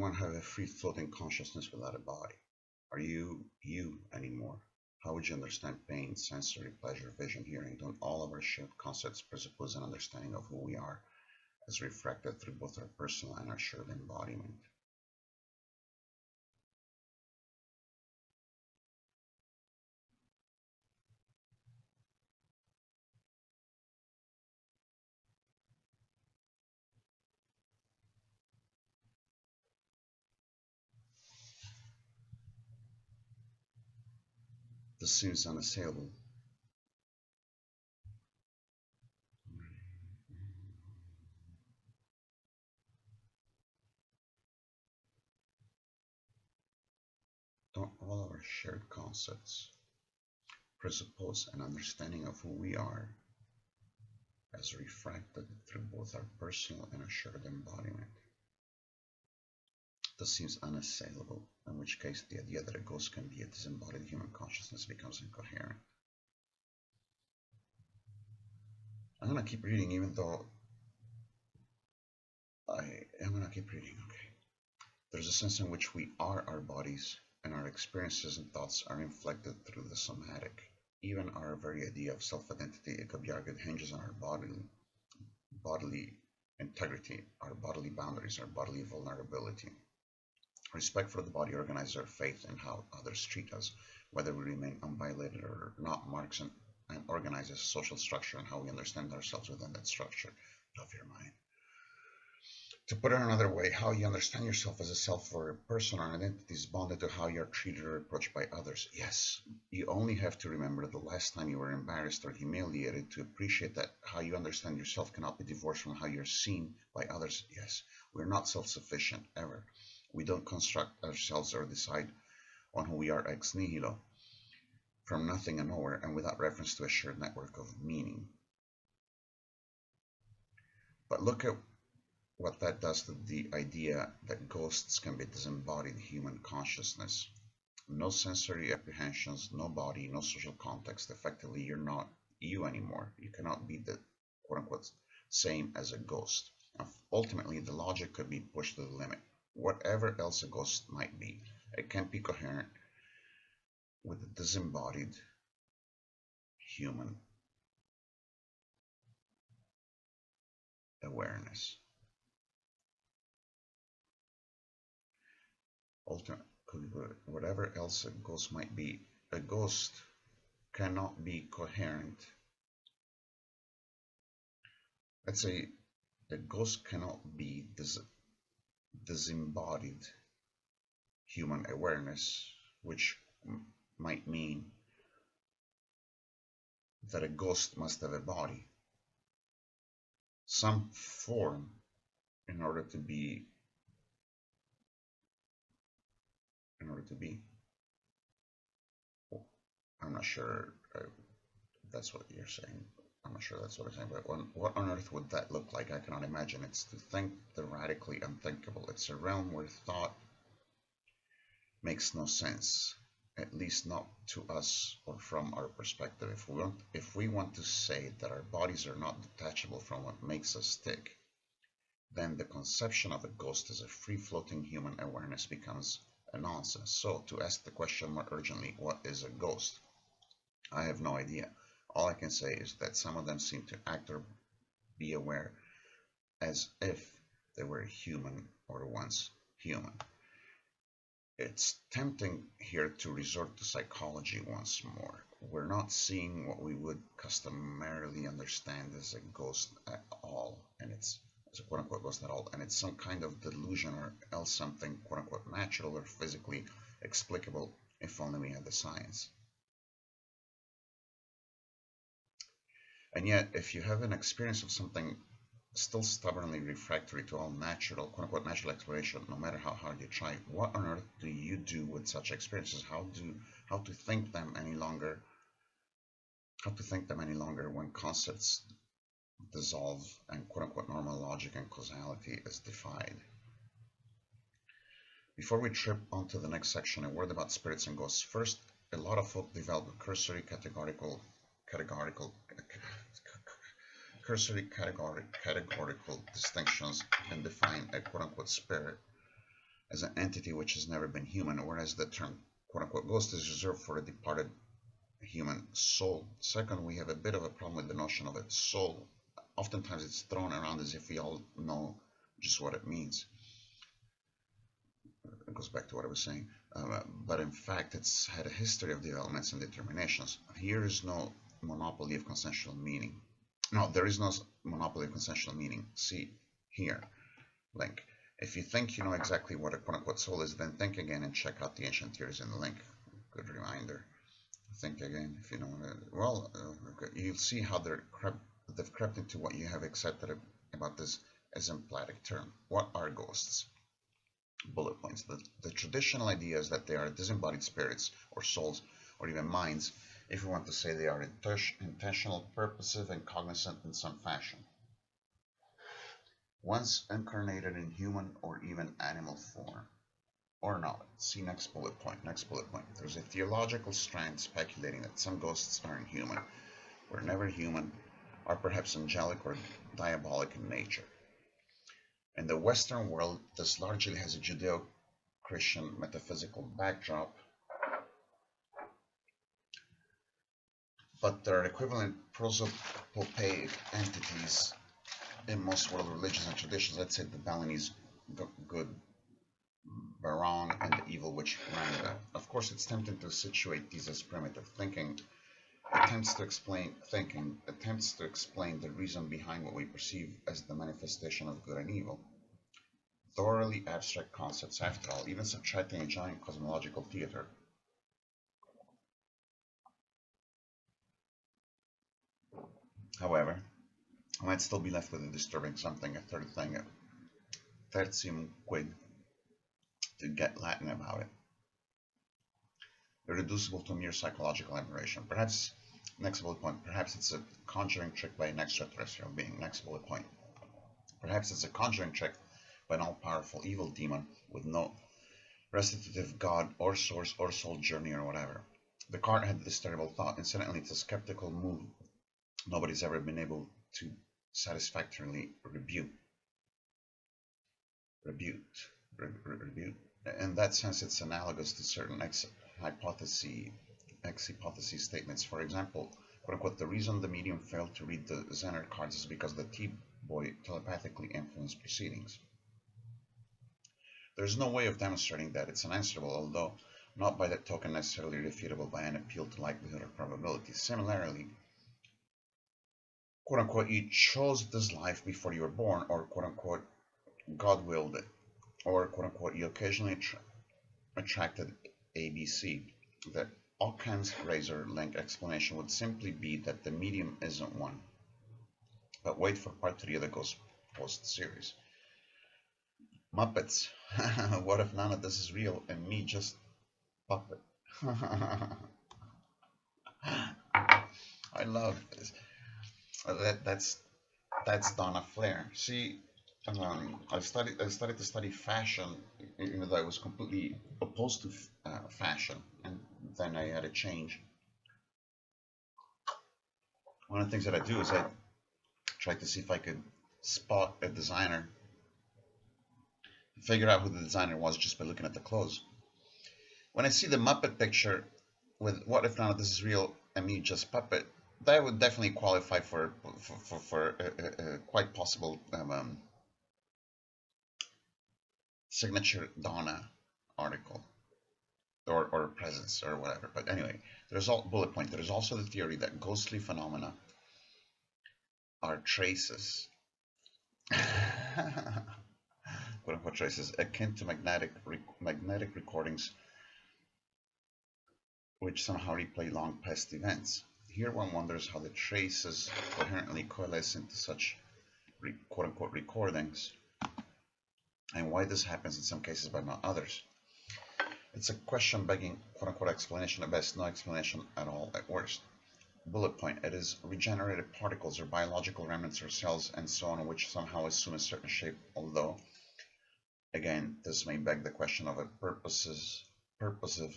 one have a free-floating consciousness without a body? Are you you anymore? How would you understand pain, sensory, pleasure, vision, hearing? Don't all of our shared concepts presuppose an understanding of who we are as refracted through both our personal and our shared embodiment? This seems unassailable. Don't all of our shared concepts presuppose an understanding of who we are as refracted through both our personal and our shared embodiment? This seems unassailable, in which case the idea that a ghost can be a disembodied human consciousness becomes incoherent. I'm gonna keep reading even though I'm gonna keep reading, okay. There's a sense in which we are our bodies, and our experiences and thoughts are inflected through the somatic. Even our very idea of self-identity, it could be argued, hinges on our bodily integrity, our bodily boundaries, our bodily vulnerability. Respect for the body organizes our faith in how others treat us, whether we remain unviolated or not. Marks and organizes social structure and how we understand ourselves within that structure. Love your mind. To put it another way, how you understand yourself as a self or a person or an identity is bonded to how you're treated or approached by others. Yes, you only have to remember the last time you were embarrassed or humiliated to appreciate that how you understand yourself cannot be divorced from how you're seen by others. Yes, we're not self-sufficient, ever. We don't construct ourselves or decide on who we are ex nihilo, from nothing and nowhere, and without reference to a shared network of meaning. But look at what that does to the idea that ghosts can be disembodied human consciousness. No sensory apprehensions, no body, no social context. Effectively, you're not you anymore. You cannot be the quote-unquote same as a ghost. Ultimately, the logic could be pushed to the limit. Whatever else a ghost might be, it can't be coherent with a disembodied human awareness. Ultimately, whatever else a ghost might be, a ghost cannot be coherent. Let's say a ghost cannot be disembodied human awareness, which might mean that a ghost must have a body, some form, in order to be. I'm not sure that's what you're saying. I'm not sure that's what I'm saying, but what on earth would that look like? I cannot imagine. It's to think the radically unthinkable. It's a realm where thought makes no sense, at least not to us or from our perspective. If we want to say that our bodies are not detachable from what makes us tick, then the conception of a ghost as a free-floating human awareness becomes a nonsense. So, to ask the question more urgently, what is a ghost? I have no idea. All I can say is that some of them seem to act or be aware as if they were human or once human. It's tempting here to resort to psychology once more. We're not seeing what we would customarily understand as a ghost at all, and it's as a quote-unquote ghost at all, and it's some kind of delusion or else something quote-unquote natural or physically explicable if only we had the science. And yet, if you have an experience of something still stubbornly refractory to all natural, quote-unquote natural exploration, no matter how hard you try, what on earth do you do with such experiences? How to think them any longer when concepts dissolve and quote-unquote normal logic and causality is defied? Before we trip onto the next section, a word about spirits and ghosts. First, a lot of folk develop cursory categorical distinctions and define a quote-unquote spirit as an entity which has never been human, whereas the term quote-unquote ghost is reserved for a departed human soul. Second, we have a bit of a problem with the notion of a soul. Oftentimes it's thrown around as if we all know just what it means. It goes back to what I was saying. But in fact, it's had a history of developments and determinations. Here is no monopoly of consensual meaning. No, there is no monopoly of consensual meaning. See here, link. If you think you know exactly what a quote-unquote soul is, then think again and check out the ancient theories in the link. Good reminder. Think again if you know what well, you'll see how they've crept into what you have accepted about this exemplatic term. What are ghosts? Bullet points. The traditional idea is that they are disembodied spirits or souls or even minds, if you want to say they are intentional, purposive, and cognizant in some fashion. Once incarnated in human or even animal form. Or not. See next bullet point. Next bullet point. There's a theological strand speculating that some ghosts aren't human, were never human, are perhaps angelic or diabolic in nature. In the Western world, this largely has a Judeo-Christian metaphysical backdrop, but there are equivalent prosopopeic entities in most world religions and traditions. Let's say the Balinese good Baron and the evil witch Ranga. Of course, it's tempting to situate these as primitive thinking. Attempts to explain the reason behind what we perceive as the manifestation of good and evil. Thoroughly abstract concepts, after all, even subtracting a giant cosmological theater. However, I might still be left with a disturbing something, a third thing, a tertium quid, to get Latin about it. Irreducible to mere psychological aberration. Perhaps, next bullet point, perhaps it's a conjuring trick by an extraterrestrial being. Next bullet point. Perhaps it's a conjuring trick by an all-powerful evil demon with no restitutive god or source or soul journey or whatever. Descartes had this terrible thought. Incidentally, it's a skeptical move nobody's ever been able to satisfactorily rebut. In that sense, it's analogous to certain ex-hypothesis statements. For example, quote-unquote, the reason the medium failed to read the Zener cards is because the T-boy telepathically influenced proceedings. There's no way of demonstrating that it's unanswerable, although not by that token necessarily refutable by an appeal to likelihood or probability. Similarly, quote-unquote, you chose this life before you were born, or quote-unquote, God willed it, or quote-unquote, you occasionally attracted ABC. The Occam's razor link explanation would simply be that the medium isn't one. But wait for part 3 of the Ghost Post series. Muppets. What if none of this is real and me just puppet? I love this. That's Donna Flair. See, I started to study fashion, even though I was completely opposed to fashion, and then I had a change. One of the things that I do is I try to see if I could spot a designer, figure out who the designer was just by looking at the clothes. When I see the Muppet picture with "What if none of this is real and me just puppet," that would definitely qualify for a quite possible signature Donna article or presence or whatever. But anyway, there's all bullet point. There's also the theory that ghostly phenomena are traces, quote unquote traces, akin to magnetic recordings which somehow replay long past events. Here one wonders how the traces coherently coalesce into such quote-unquote recordings, and why this happens in some cases but not others. It's a question begging quote-unquote explanation at best, no explanation at all at worst. Bullet point, it is regenerated particles or biological remnants or cells and so on which somehow assume a certain shape, although, again, this may beg the question of a purposive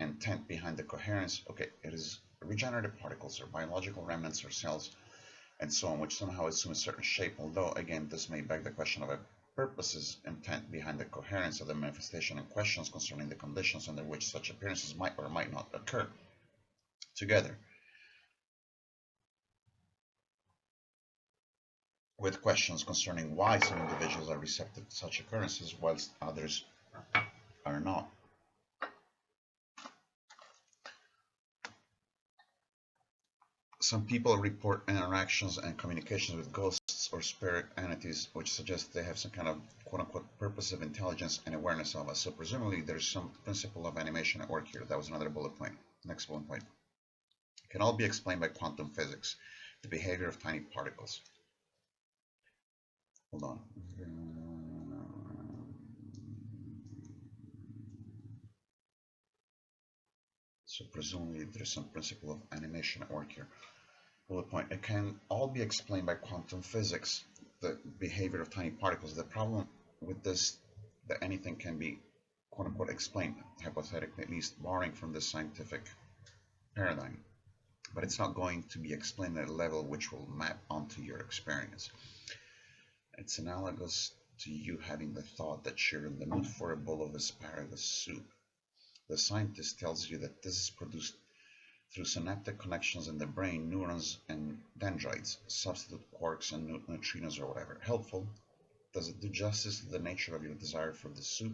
intent behind the coherence. Okay, it is regenerative particles or biological remnants or cells and so on which somehow assume a certain shape, although again this may beg the question of a purposes, intent behind the coherence of the manifestation, and questions concerning the conditions under which such appearances might or might not occur together with questions concerning why some individuals are receptive to such occurrences whilst others are not. Some people report interactions and communications with ghosts or spirit entities, which suggests they have some kind of quote-unquote purposive intelligence and awareness of us. So presumably there's some principle of animation at work here. That was another bullet point. Next bullet point. It can all be explained by quantum physics, the behavior of tiny particles. Hold on. So presumably there's some principle of animation at work here. Bullet point. It can all be explained by quantum physics, the behavior of tiny particles. The problem with this, that anything can be quote unquote explained, hypothetically at least, borrowing from this scientific paradigm. But it's not going to be explained at a level which will map onto your experience. It's analogous to you having the thought that you're in the mood for a bowl of asparagus soup. The scientist tells you that this is produced through synaptic connections in the brain, neurons and dendrites, substitute quarks and neutrinos or whatever. Helpful? Does it do justice to the nature of your desire for the soup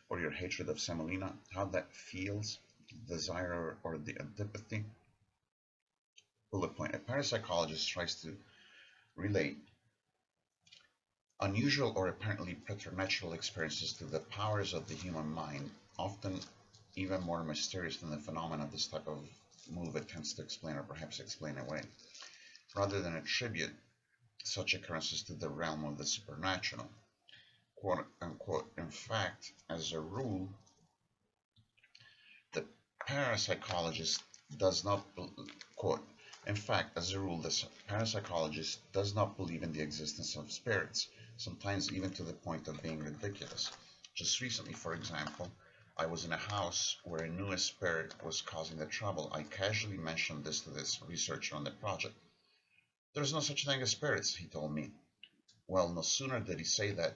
or your hatred of semolina? How that feels? Desire or the antipathy? Bullet point. A parapsychologist tries to relate unusual or apparently preternatural experiences to the powers of the human mind, often even more mysterious than the phenomena this type of move attempts to explain or perhaps explain away, rather than attribute such occurrences to the realm of the supernatural. Quote unquote. In fact, as a rule, the parapsychologist does not quote. In fact, as a rule, the parapsychologist does not believe in the existence of spirits, sometimes even to the point of being ridiculous. Just recently, for example, I was in a house where a new spirit was causing the trouble. I casually mentioned this to this researcher on the project. There's no such thing as spirits, he told me. Well, no sooner did he say that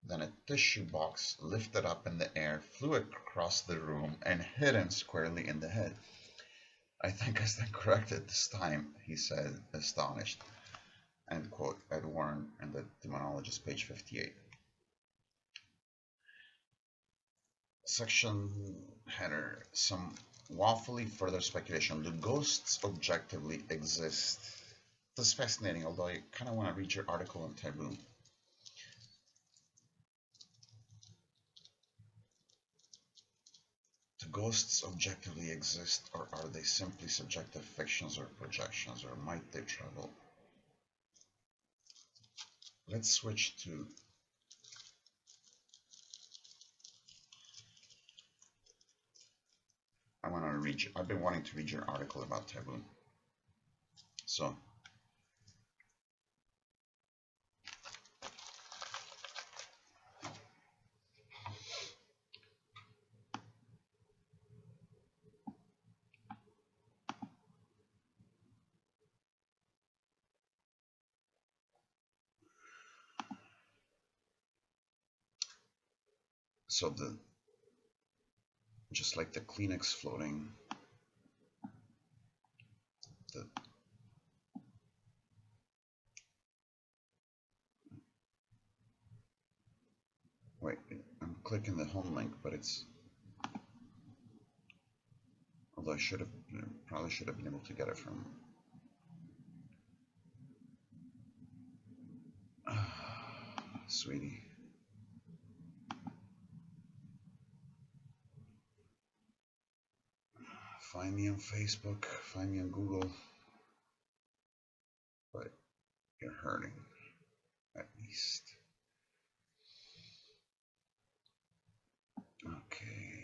than a tissue box lifted up in the air, flew across the room, and hit him squarely in the head. I think I stand corrected this time, he said, astonished. End quote. Ed Warren in the Demonologist, page 58. Section header. Some waffly further speculation. Do ghosts objectively exist? This is fascinating, although I kind of want to read your article on taboo. Do ghosts objectively exist, or are they simply subjective fictions or projections, or might they travel? Let's switch to I want to read you. I've been wanting to read your article about taboo. So the just like the Kleenex floating, the wait, I'm clicking the home link, but it's, although I probably should have been able to get it from sweetie. Find me on Facebook, find me on Google, but you're hurting, at least. Okay.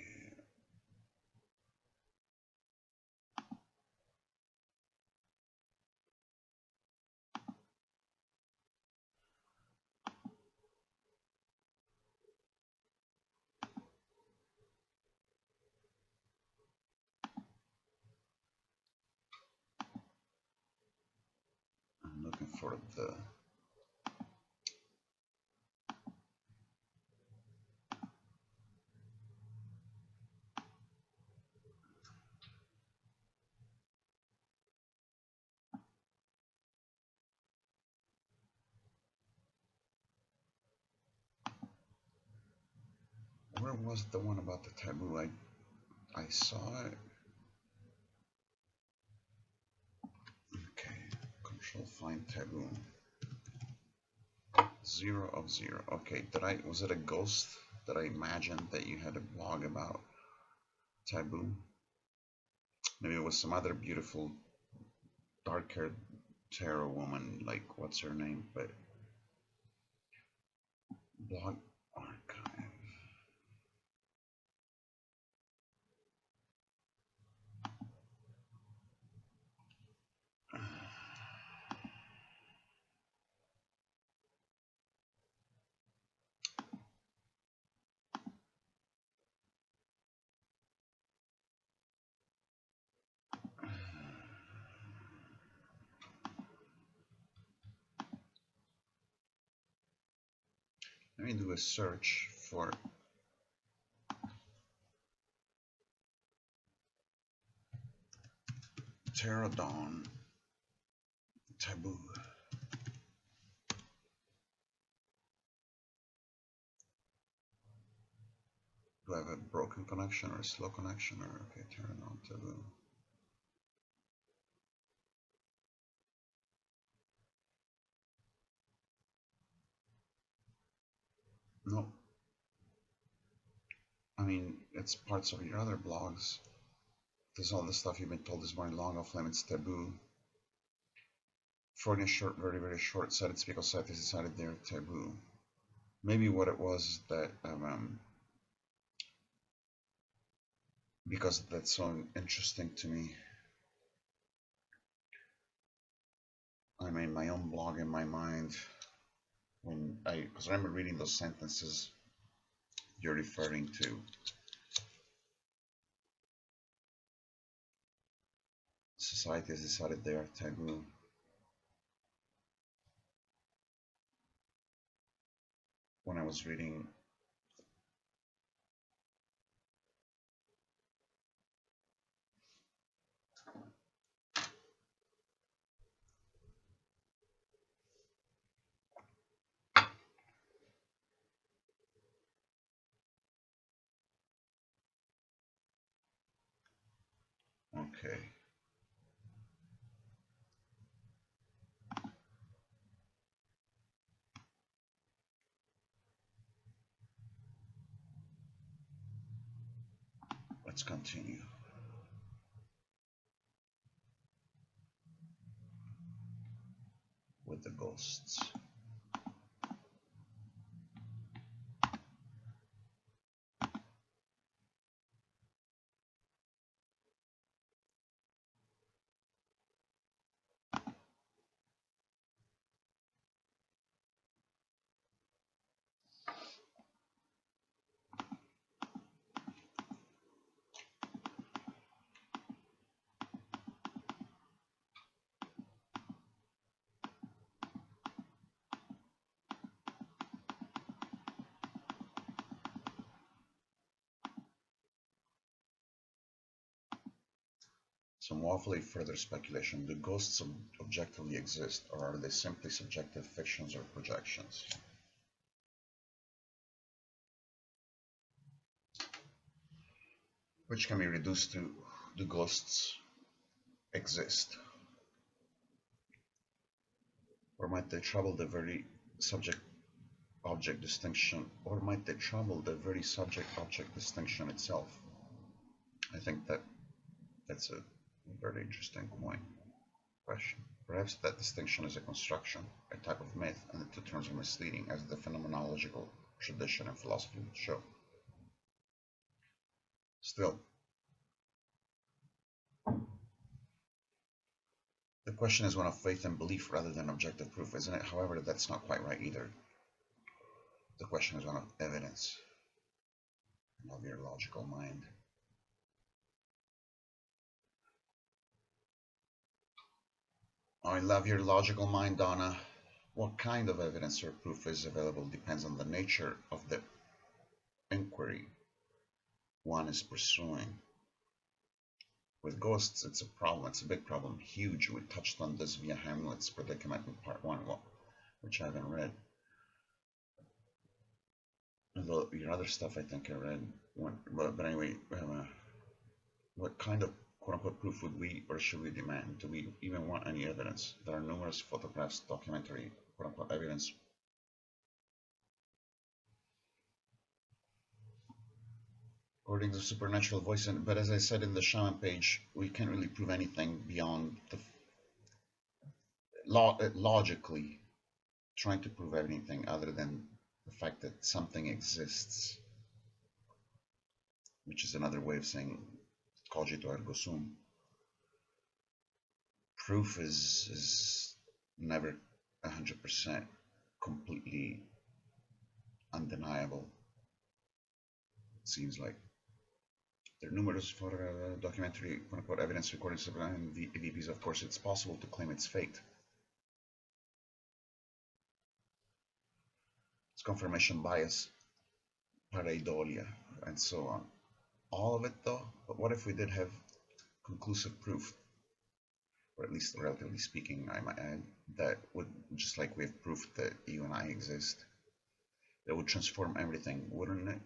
I'm looking for the where was the one about the taboo? I saw it. Okay, control find taboo. 0 of 0. Okay, was it a ghost that I imagined that you had a blog about taboo? Maybe it was some other beautiful dark-haired tarot woman, like what's her name? But blog archive. Let me do a search for Tarot Dawn taboo. Do I have a broken connection or a slow connection? Or okay, Tarot Dawn taboo. No, I mean it's parts of your other blogs. There's all the stuff you've been told this morning. Long off limits taboo. Freudian short, very very short-sighted speak of sight is decided they're taboo. Maybe what it was is that because that's so interesting to me, I made my own blog in my mind because I remember reading those sentences you're referring to. Society has decided they are taboo. When I was reading okay. Let's continue. With the ghosts. Some awfully further speculation. Do ghosts objectively exist, or are they simply subjective fictions or projections? Which can be reduced to, do ghosts exist? Or might they trouble the very subject-object distinction, or might they trouble the very subject-object distinction itself? I think that's a very interesting question. Perhaps that distinction is a construction, a type of myth, and the two terms are misleading, as the phenomenological tradition and philosophy would show. Still, the question is one of faith and belief rather than objective proof, isn't it? However, that's not quite right either. The question is one of evidence, of your logical mind. I love your logical mind, Donna. What kind of evidence or proof is available depends on the nature of the inquiry one is pursuing. With ghosts, it's a problem. It's a big problem. Huge. We touched on this via Hamlet's predicament in part 1, which I haven't read. although your other stuff I think I read, but anyway, what kind of quote-unquote proof would we or should we demand? Do we even want any evidence? There are numerous photographs, documentary quote-unquote evidence according to supernatural voice. But as I said in the shaman page, we can't really prove anything beyond the logically trying to prove anything other than the fact that something exists, which is another way of saying cogito ergo sum. Proof is never 100% completely undeniable. It seems like there are numerous for documentary quote-unquote evidence recordings of EVPs. Of course, it's possible to claim it's fake. It's confirmation bias, pareidolia, and so on. All of it, though. But what if we did have conclusive proof, or at least relatively speaking, I might add, that would, just like we have proof that you and I exist, that would transform everything, wouldn't it?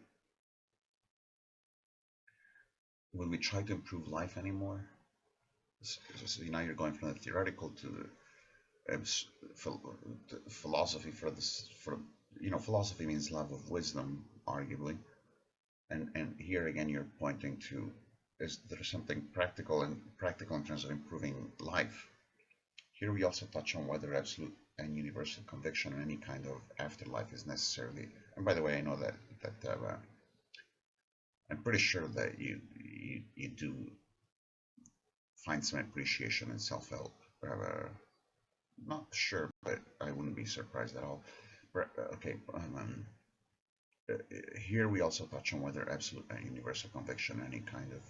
Would we try to improve life anymore? So now you're going from the theoretical to philosophy for this. For philosophy means love of wisdom, arguably, and here again you're pointing to, is there something practical in terms of improving life? Here we also touch on whether absolute and universal conviction in any kind of afterlife is necessarily. And by the way, I know that I'm pretty sure that you do find some appreciation in self-help. Not sure, but I wouldn't be surprised at all. Okay, here we also touch on whether absolute and universal conviction, any kind of,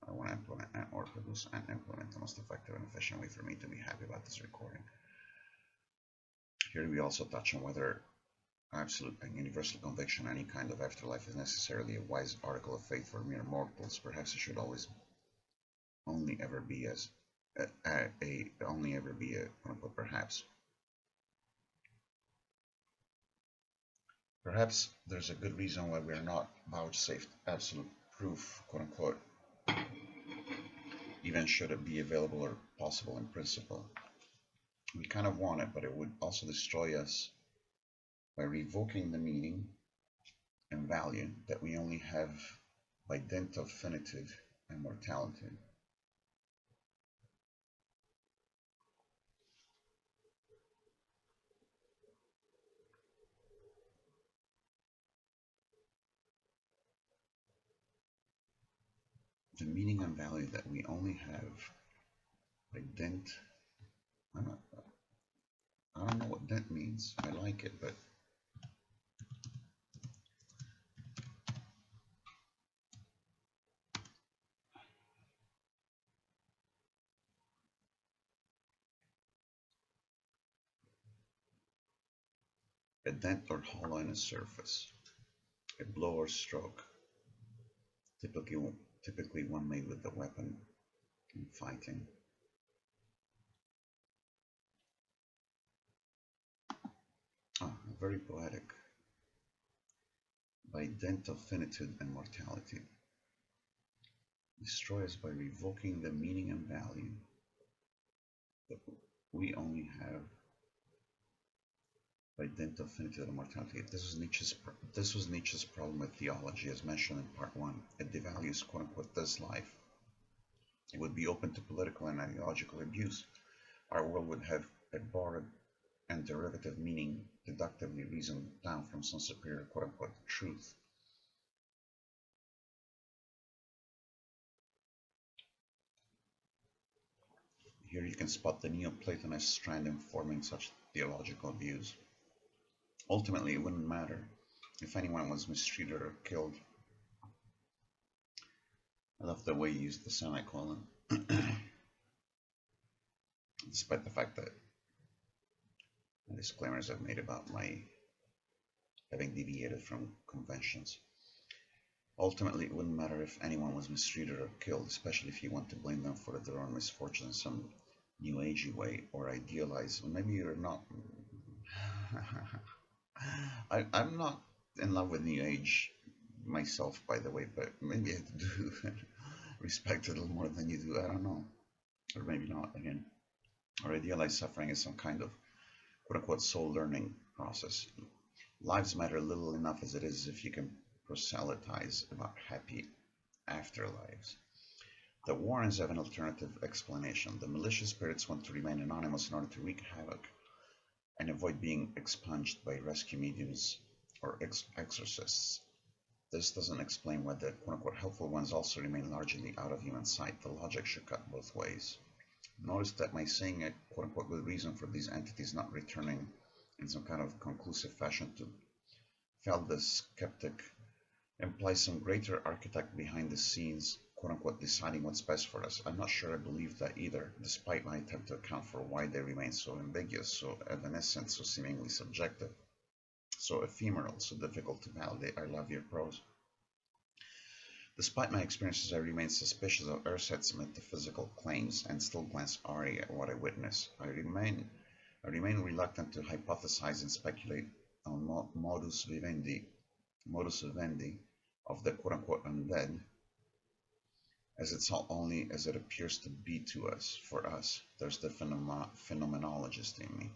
I want to implement or produce and implement the most effective and efficient way for me to be happy about this recording. Here we also touch on whether absolute and universal conviction, any kind of afterlife, is necessarily a wise article of faith for mere mortals. Perhaps it should always only ever be as only ever be a quote-unquote perhaps. Perhaps there's a good reason why we are not vouchsafed absolute proof, quote-unquote, even should it be available or possible in principle. We kind of want it, but it would also destroy us by revoking the meaning and value that we only have by dint of finitude and mortality. The meaning and value that we only have by dint. I don't know what dint means. I like it, but a dent or hollow in a surface, a blow or stroke, typically one made with the weapon in fighting. Very poetic. By dint of finitude and mortality. Destroy us by revoking the meaning and value that we only have by dint of finitude and mortality. This was Nietzsche's problem with theology, as mentioned in part 1. It devalues, quote-unquote, this life. It would be open to political and ideological abuse. Our world would have a borrowed and derivative meaning deductively reasoned down from some superior, quote-unquote, truth. Here you can spot the Neoplatonist strand informing such theological views. Ultimately, it wouldn't matter if anyone was mistreated or killed. I love the way you used the semicolon, despite the fact that the disclaimers I've made about my having deviated from conventions. Ultimately, it wouldn't matter if anyone was mistreated or killed, especially if you want to blame them for their own misfortune in some new agey way or idealize. Maybe you're not. I'm not in love with New Age myself, by the way, but maybe I do respect it a little more than you do. I don't know, or maybe not. Again, or idealize suffering as some kind of quote-unquote soul learning process. Lives matter little enough as it is if you can proselytize about happy afterlives. The Warrens have an alternative explanation. The malicious spirits want to remain anonymous in order to wreak havoc and avoid being expunged by rescue mediums or exorcists. This doesn't explain why the quote-unquote helpful ones also remain largely out of human sight. The logic should cut both ways. Notice that my saying a quote-unquote good reason for these entities not returning in some kind of conclusive fashion to fell the skeptic implies some greater architect behind the scenes, quote-unquote, deciding what's best for us. I'm not sure I believe that either, despite my attempt to account for why they remain so ambiguous, so evanescent, so seemingly subjective, so ephemeral, so difficult to validate. I love your prose. Despite my experiences, I remain suspicious of Urset's metaphysical claims and still glance awry at what I witness. I remain reluctant to hypothesize and speculate on modus vivendi of the quote-unquote undead, as it's all only as it appears to be to us. For us, there's the phenomenologist in me.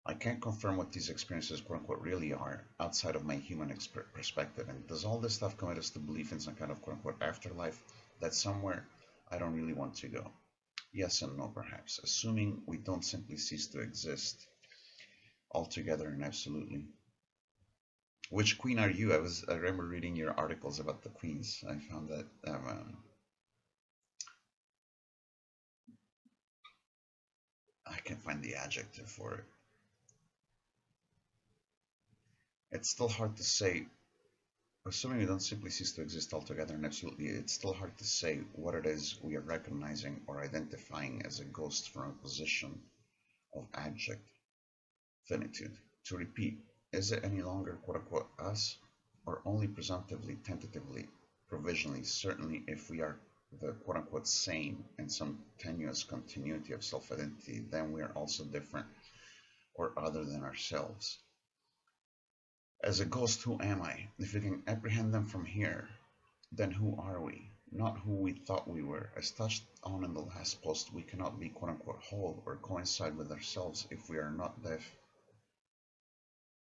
I can't confirm what these experiences quote-unquote really are outside of my human perspective. And does all this stuff commit us to belief in some kind of quote-unquote afterlife that's somewhere I don't really want to go? Yes and no, perhaps, assuming we don't simply cease to exist altogether and absolutely. Which queen are you? I remember reading your articles about the queens. I found that I can't find the adjective for it. It's still hard to say, assuming we don't simply cease to exist altogether and absolutely, it's still hard to say what it is we are recognizing or identifying as a ghost from a position of abject finitude. To repeat, is it any longer quote-unquote us, or only presumptively, tentatively, provisionally, certainly if we are the quote-unquote same in some tenuous continuity of self-identity, then we are also different or other than ourselves. As a ghost, who am I? If we can apprehend them from here, then who are we? Not who we thought we were. As touched on in the last post, we cannot be quote-unquote whole or coincide with ourselves if we are not deaf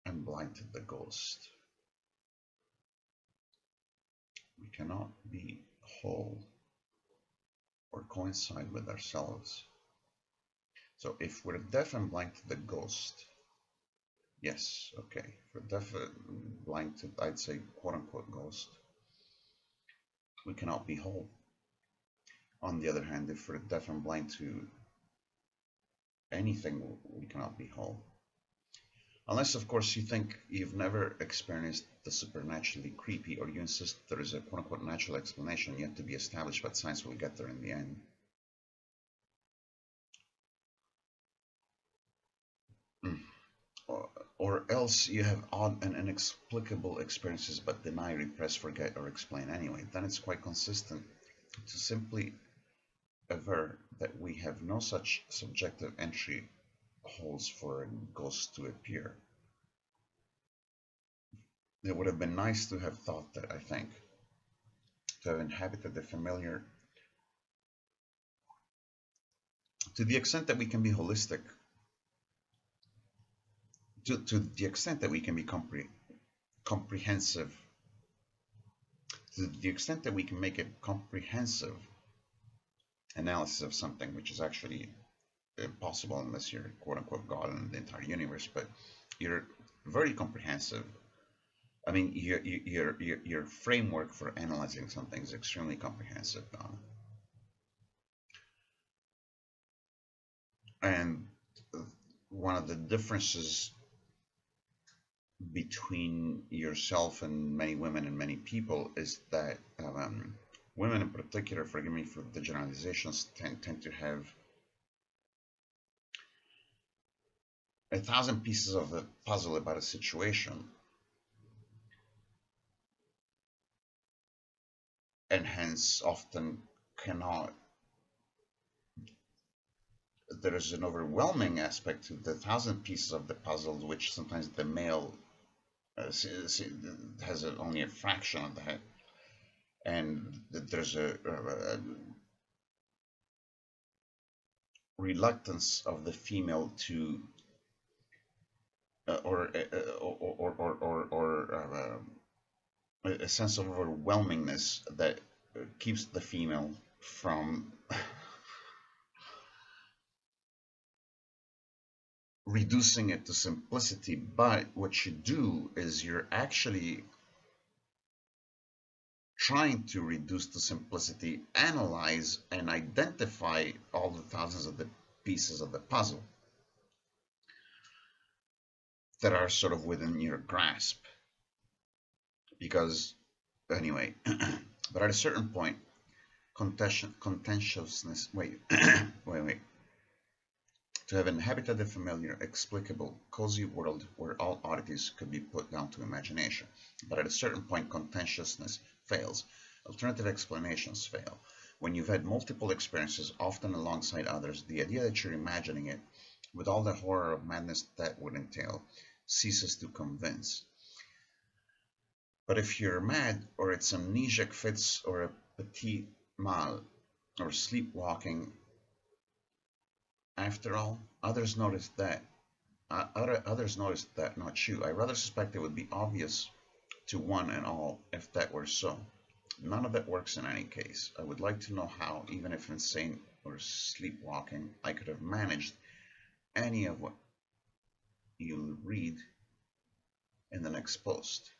and blind to the ghost. We cannot be whole or coincide with ourselves. So if we're deaf and blind to the ghost, yes, okay, if we're deaf and blind to, I'd say, quote-unquote ghost, we cannot be whole. On the other hand, if we're deaf and blind to anything, we cannot be whole. Unless, of course, you think you've never experienced the supernaturally creepy, or you insist there is a quote-unquote natural explanation yet to be established, but science will get there in the end. Or else you have odd and inexplicable experiences but deny, repress, forget, or explain anyway. Then it's quite consistent to simply aver that we have no such subjective entry holes for a ghost to appear. It would have been nice to have thought that, I think, to have inhabited the familiar, to the extent that we can be holistic, to the extent that we can be comprehensive, to the extent that we can make a comprehensive analysis of something, which is actually impossible unless you're quote-unquote God in the entire universe, but you're very comprehensive. I mean, your framework for analyzing something is extremely comprehensive, Donna. And one of the differences between yourself and many women and many people is that women in particular, forgive me for the generalizations, tend to have 1,000 pieces of the puzzle about a situation, and hence often cannot, there is an overwhelming aspect to the 1,000 pieces of the puzzle, which sometimes the male has only a fraction of the head, and there's a reluctance of the female to a sense of overwhelmingness that keeps the female from reducing it to simplicity. But what you do is you're actually trying to reduce to simplicity, analyze and identify all the thousands of the pieces of the puzzle that are sort of within your grasp. Because, anyway, but at a certain point, contentiousness, wait, to have inhabited a familiar, explicable, cozy world where all oddities could be put down to imagination. But at a certain point, contentiousness fails. Alternative explanations fail. When you've had multiple experiences, often alongside others, the idea that you're imagining it, with all the horror of madness that would entail, ceases to convince. But if you're mad, or it's amnesiac fits, or a petit mal, or sleepwalking, after all, others noticed that. Others noticed that, not you. I rather suspect it would be obvious to one and all if that were so. None of that works in any case. I would like to know how, even if insane or sleepwalking, I could have managed any of what you'll read in the next post.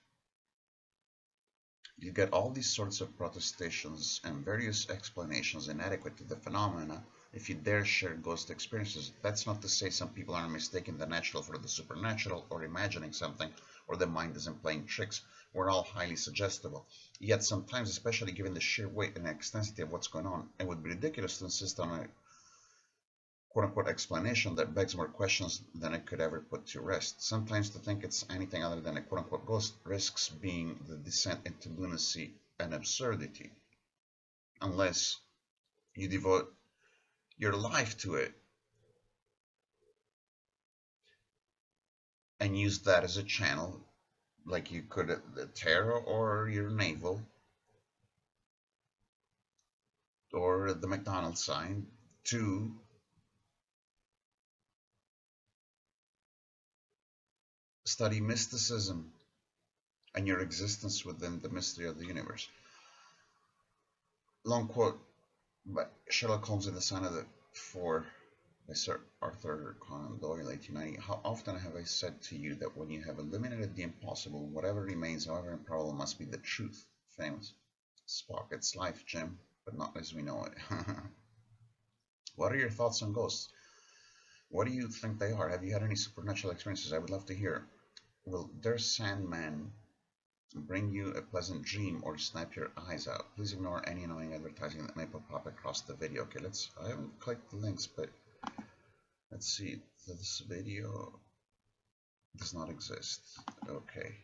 You get all these sorts of protestations and various explanations inadequate to the phenomena if you dare share ghost experiences. That's not to say some people aren't mistaking the natural for the supernatural, or imagining something, or the mind isn't playing tricks. We're all highly suggestible. Yet sometimes, especially given the sheer weight and extensity of what's going on, it would be ridiculous to insist on a quote-unquote explanation that begs more questions than it could ever put to rest. Sometimes to think it's anything other than a quote-unquote ghost risks being the descent into lunacy and absurdity, unless you devote your life to it and use that as a channel, like you could the tarot or your navel or the McDonald's sign, to study mysticism and your existence within the mystery of the universe. Long quote by Sherlock Holmes in The Sign of the Four by Sir Arthur Conan Doyle, 1890. How often have I said to you that when you have eliminated the impossible, whatever remains, however improbable, must be the truth? Famous. Spock, it's life, Jim, but not as we know it. What are your thoughts on ghosts? What do you think they are? Have you had any supernatural experiences? I would love to hear. Will their Sandman bring you a pleasant dream or snap your eyes out? Please ignore any annoying advertising that may pop up across the video. Okay, I haven't clicked the links, but let's see. This video does not exist. Okay.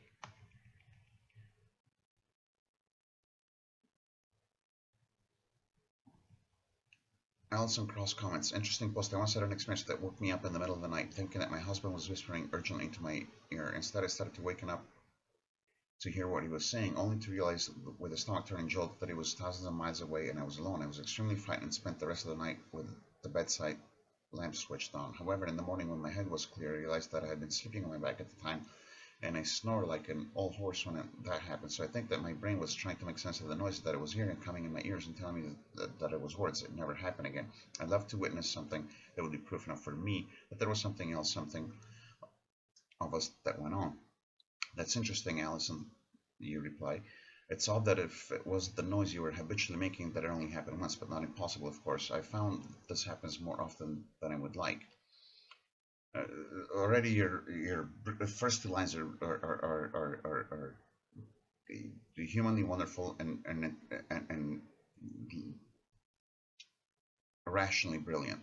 Alison Cross comments, interesting post. I once had an experience that woke me up in the middle of the night, thinking that my husband was whispering urgently into my ear. Instead, I started to waken up to hear what he was saying, only to realize with a stomach-turning jolt that he was thousands of miles away and I was alone. I was extremely frightened and spent the rest of the night with the bedside lamp switched on. However, in the morning when my head was clear, I realized that I had been sleeping on my back at the time, and I snore like an old horse when that happened. So I think that my brain was trying to make sense of the noise that I was hearing coming in my ears and telling me that it was words. It never happened again. I'd love to witness something that would be proof enough for me that there was something else, something of us that went on. That's interesting, Allison, you reply. It's odd that if it was the noise you were habitually making that it only happened once, but not impossible, of course. I found this happens more often than I would like. Already your first two lines are humanly wonderful and rationally brilliant.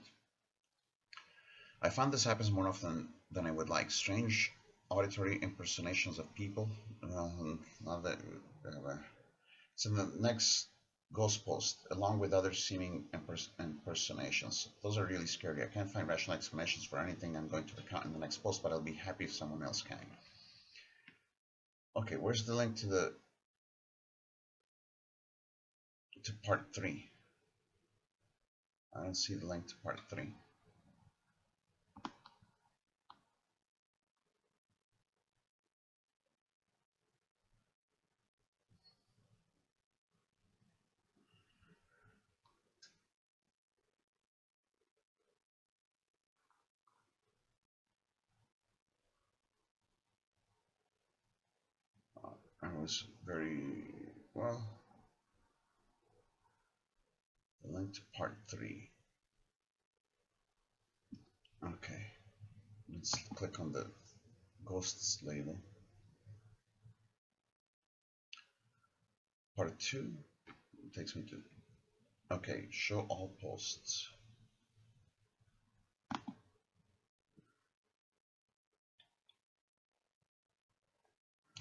I found this happens more often than I would like. Strange auditory impersonations of people. Now that it's in the next ghost post, along with other seeming impersonations. Those are really scary. I can't find rational explanations for anything I'm going to recount in the next post, but I'll be happy if someone else can. Okay, where's the link to part 3? I don't see the link to part 3. I was very well. The link to part 3. Okay, let's click on the ghosts label. Part 2 takes me to, okay, show all posts.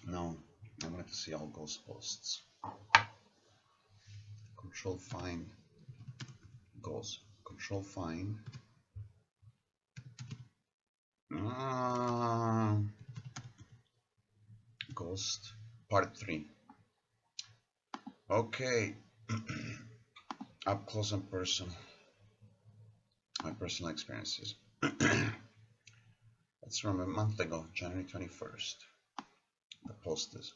No, I wanted to see all ghost posts. Control find ghost. Control find. Ghost part 3. Okay. Up close and personal. My personal experiences. That's from a month ago, January 21st. The post is,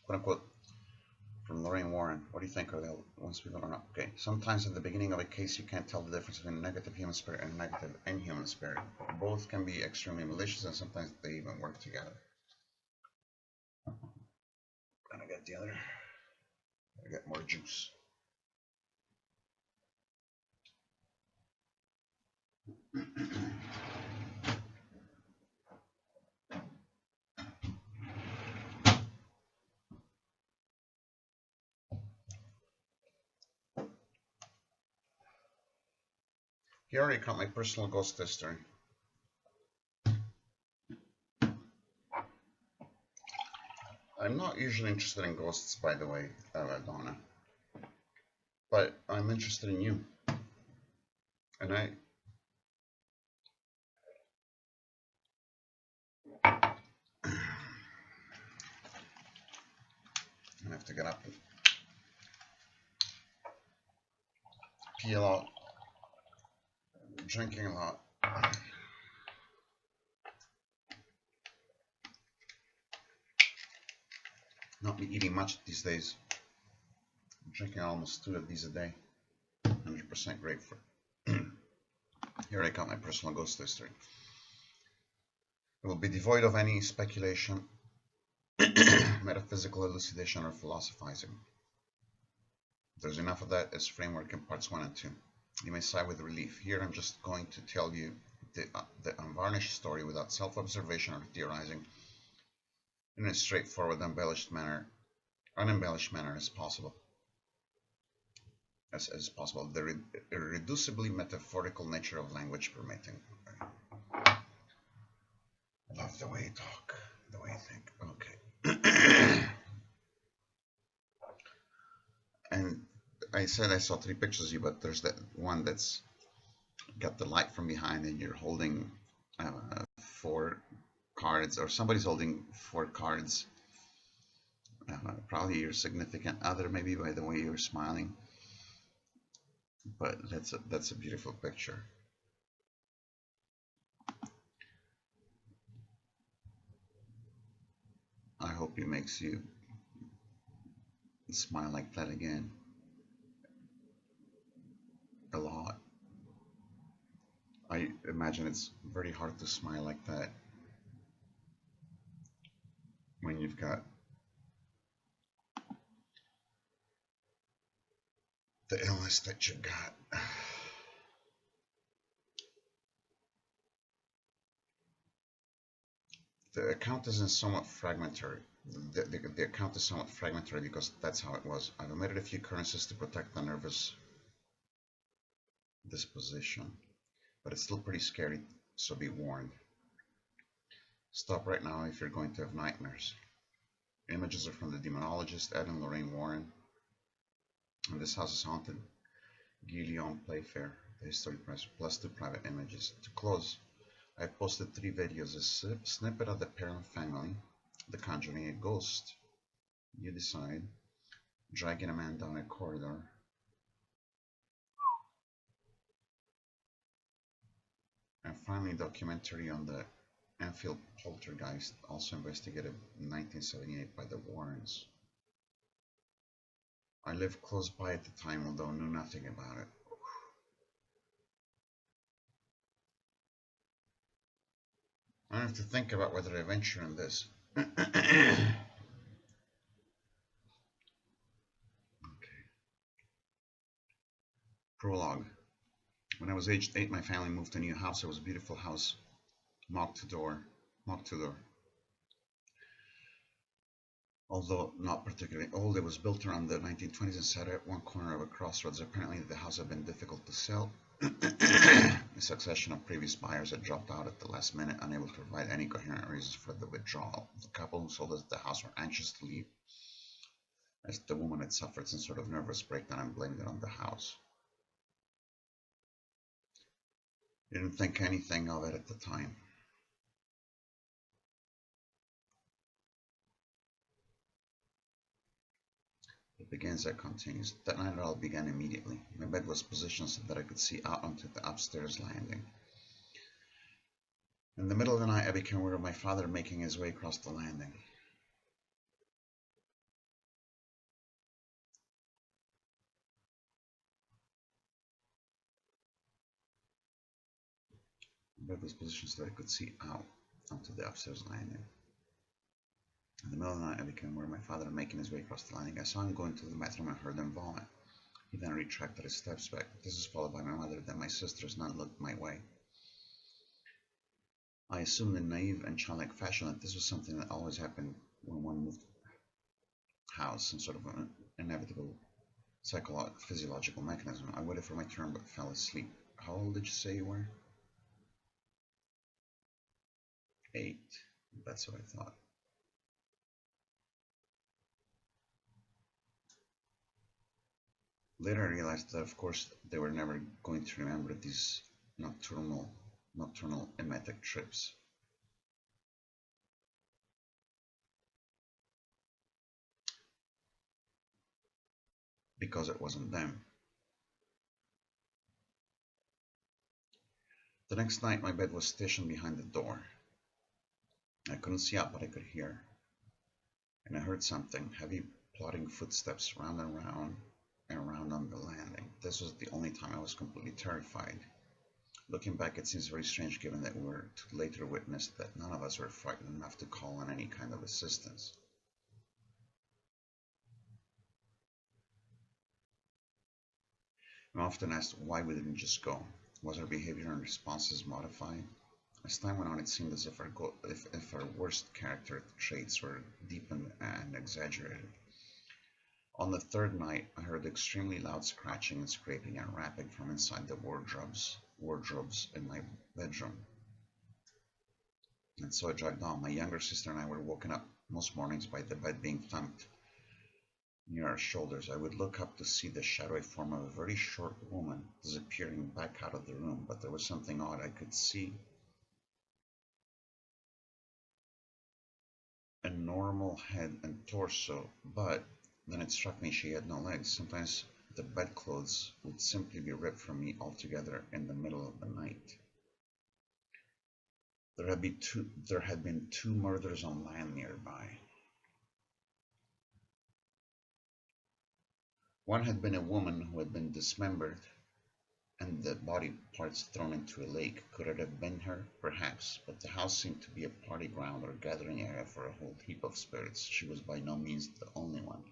quote unquote, from Lorraine Warren. What do you think? Are they ones people or not? Okay. Sometimes at the beginning of a case, you can't tell the difference between a negative human spirit and a negative inhuman spirit. Both can be extremely malicious, and sometimes they even work together. Gonna get the other. Gotta get more juice. Here already caught my personal ghost history. I'm not usually interested in ghosts, by the way, Donna. But I'm interested in you. And I have to get up and pee a lot, drinking a lot. Not be eating much these days. I'm drinking almost 2 of these a day. 100% grapefruit. Here I got my personal ghost history. It will be devoid of any speculation, metaphysical elucidation, or philosophizing. There's enough of that as framework in parts 1 and 2. You may sigh with relief. Here I'm just going to tell you the unvarnished story without self-observation or theorizing in a straightforward, unembellished manner as possible. As possible, the irreducibly metaphorical nature of language permitting. I love the way you talk, the way you think. Okay. And I said I saw 3 pictures of you, but there's that one that's got the light from behind, and you're holding 4 cards, or somebody's holding 4 cards. Probably your significant other, maybe, by the way you're smiling. But that's a beautiful picture. I hope it makes you smile like that again. A lot. I imagine it's very hard to smile like that when you've got the illness that you got. The account isn't somewhat fragmentary. The account is somewhat fragmentary because that's how it was. I've omitted a few occurrences to protect the nervous disposition, but it's still pretty scary, so be warned. Stop right now if you're going to have nightmares. Images are from the demonologist Ed and Lorraine Warren, and this house is haunted. Guillaume Playfair, the History Press, plus 2 private images. To close, I posted 3 videos: a snippet of the Perrin family, The Conjuring a Ghost. You decide. Dragging a man down a corridor. And finally, documentary on the Enfield poltergeist, also investigated in 1978 by the Warrens. I lived close by at the time, although knew nothing about it. I have to think about whether I venture in this. Okay. Prologue. When I was aged 8, my family moved to a new house. It was a beautiful house, mocked to door. Although not particularly old, it was built around the 1920s and sat at one corner of a crossroads. Apparently, the house had been difficult to sell. A succession of previous buyers had dropped out at the last minute, unable to provide any coherent reasons for the withdrawal. The couple who sold us the house were anxious to leave, as the woman had suffered some sort of nervous breakdown and blamed it on the house. Didn't think anything of it at the time. It begins and continues. That night it all began immediately. My bed was positioned so that I could see out onto the upstairs landing. In the middle of the night I became aware of my father making his way across the landing. My bed was positioned so that I could see out onto the upstairs landing. In the middle of the night I became aware of my father making his way across the landing. I saw him going to the bathroom and heard him vomit. He then retracted his steps back. This was followed by my mother, then my sisters. None looked my way. I assumed in naive and childlike fashion that this was something that always happened when one moved house, some sort of an inevitable physiological mechanism. I waited for my turn but fell asleep. How old did you say you were? 8. That's what I thought. Later I realized that of course they were never going to remember these nocturnal emetic trips. Because it wasn't them. The next night my bed was stationed behind the door. I couldn't see out, but I could hear. And I heard something, heavy plodding footsteps round and round and round on the landing. This was the only time I was completely terrified. Looking back, it seems very strange given that we were to later witness that none of us were frightened enough to call on any kind of assistance. I'm often asked why we didn't just go. Was our behavior and responses modified? As time went on, it seemed as if our worst character traits were deepened and exaggerated. On the third night, I heard extremely loud scratching and scraping and rapping from inside the wardrobes in my bedroom. And so it dragged on. My younger sister and I were woken up most mornings by the bed being thumped near our shoulders. I would look up to see the shadowy form of a very short woman disappearing back out of the room, but there was something odd. I could see a normal head and torso, but then it struck me she had no legs. Sometimes the bedclothes would simply be ripped from me altogether in the middle of the night. There had been two murders on land nearby. One had been a woman who had been dismembered and the body parts thrown into a lake. Could it have been her? Perhaps, but the house seemed to be a party ground or gathering area for a whole heap of spirits. She was by no means the only one.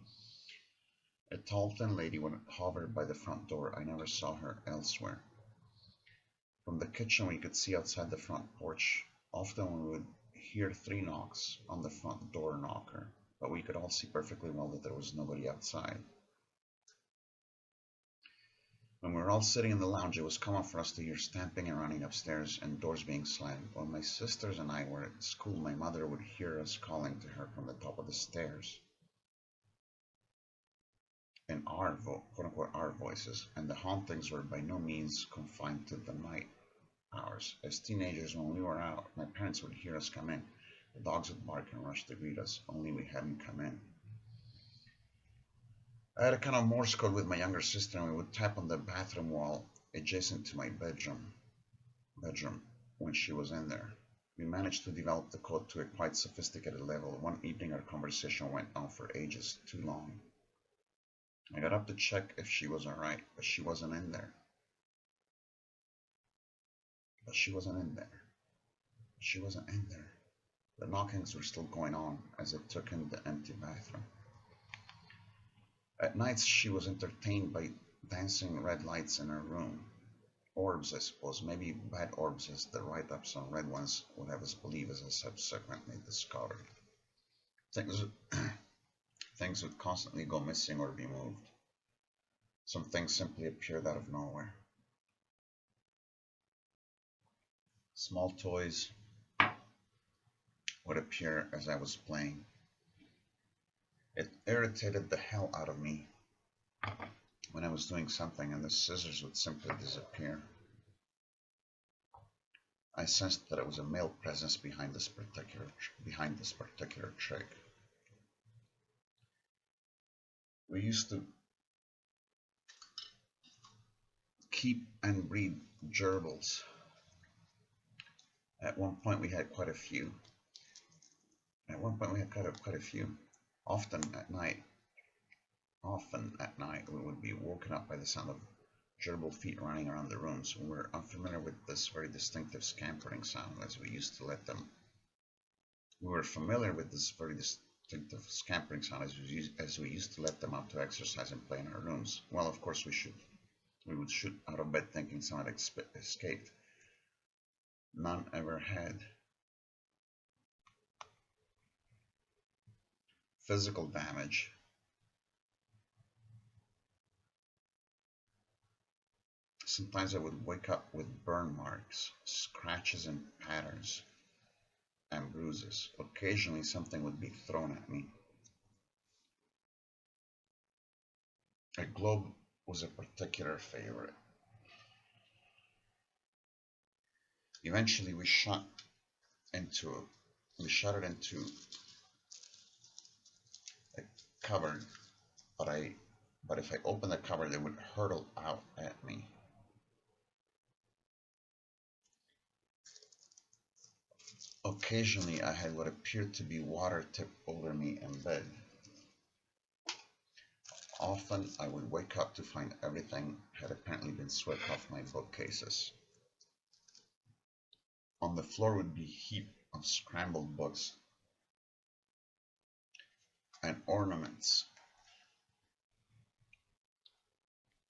A tall, thin lady hovered by the front door. I never saw her elsewhere. From the kitchen we could see outside the front porch. Often we would hear 3 knocks on the front door knocker, but we could all see perfectly well that there was nobody outside. When we were all sitting in the lounge, it was common for us to hear stamping and running upstairs and doors being slammed. When my sisters and I were at school, my mother would hear us calling to her from the top of the stairs in our quote-unquote our voices, and the hauntings were by no means confined to the night hours. As teenagers, when we were out, my parents would hear us come in. The dogs would bark and rush to greet us, only we hadn't come in. I had a kind of Morse code with my younger sister, and we would tap on the bathroom wall adjacent to my bedroom when she was in there. We managed to develop the code to a quite sophisticated level. One evening our conversation went on for ages too long. I got up to check if she was alright, but she wasn't in there. She wasn't in there. The knockings were still going on as I took in the empty bathroom. At nights she was entertained by dancing red lights in her room. Orbs, I suppose, maybe bad orbs, as the write-ups on red ones would have us believe, as I subsequently discovered. Things would constantly go missing or be moved. Some things simply appeared out of nowhere. Small toys would appear as I was playing. It irritated the hell out of me when I was doing something and the scissors would simply disappear. I sensed that it was a male presence behind this particular trick. We used to keep and breed gerbils. At one point we had quite a few. Often at night we would be woken up by the sound of gerbil feet running around the rooms. We were unfamiliar with this very distinctive scampering sound, as we used to let them. As we used to let them out to exercise and play in our rooms. Well, of course we would shoot out of bed thinking someone had escaped. None ever had. Physical damage. Sometimes I would wake up with burn marks, scratches and patterns, and bruises. Occasionally something would be thrown at me. A globe was a particular favorite. Eventually we shot it into a cupboard, but if I opened the cupboard it would hurtle out at me. Occasionally I had what appeared to be water tipped over me in bed. Often I would wake up to find everything had apparently been swept off my bookcases. On the floor would be a heap of scrambled books and ornaments.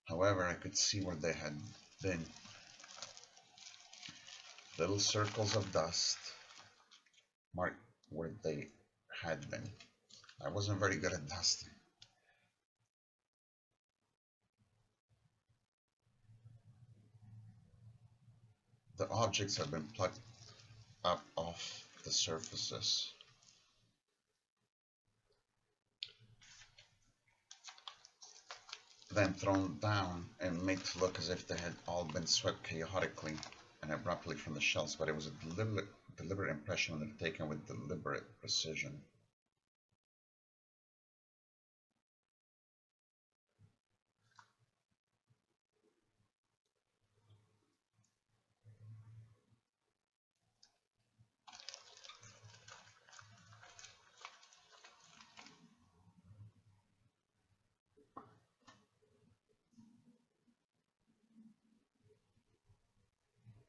However, I could see where they had been. Little circles of dust marked where they had been. I wasn't very good at dusting. The objects have been plucked up off the surfaces. Then thrown down and made to look as if they had all been swept chaotically and abruptly from the shelves, but it was a deliberate impression undertaken with deliberate precision.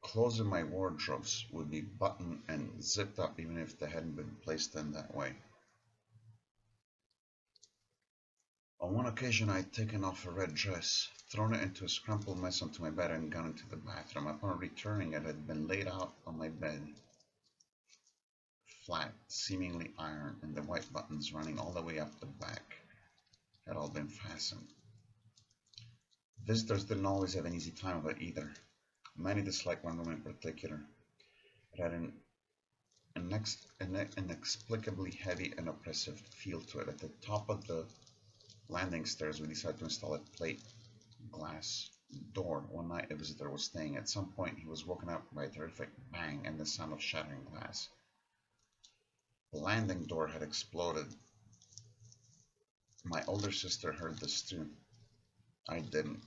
Clothes in my wardrobes would be buttoned and zipped up even if they hadn't been placed in that way. On one occasion I had taken off a red dress, thrown it into a scrumpled mess onto my bed and gone into the bathroom. Upon returning it had been laid out on my bed, flat, seemingly iron, and the white buttons running all the way up the back had all been fastened. Visitors didn't always have an easy time of it either. Many disliked one room in particular. It had an inexplicably heavy and oppressive feel to it. At the top of the landing stairs, we decided to install a plate glass door. One night a visitor was staying. At some point he was woken up by a terrific bang and the sound of shattering glass. The landing door had exploded. My older sister heard this too. I didn't.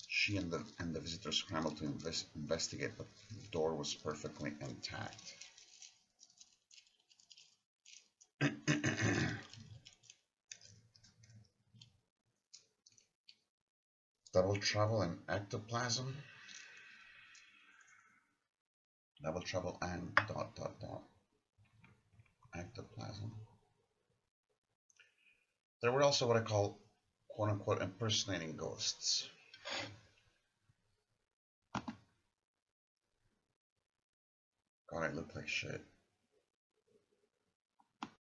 She and the visitor scrambled to investigate, but the door was perfectly intact. Double trouble and ectoplasm. Double trouble and ... ectoplasm. There were also what I call quote-unquote impersonating ghosts. God, I look like shit.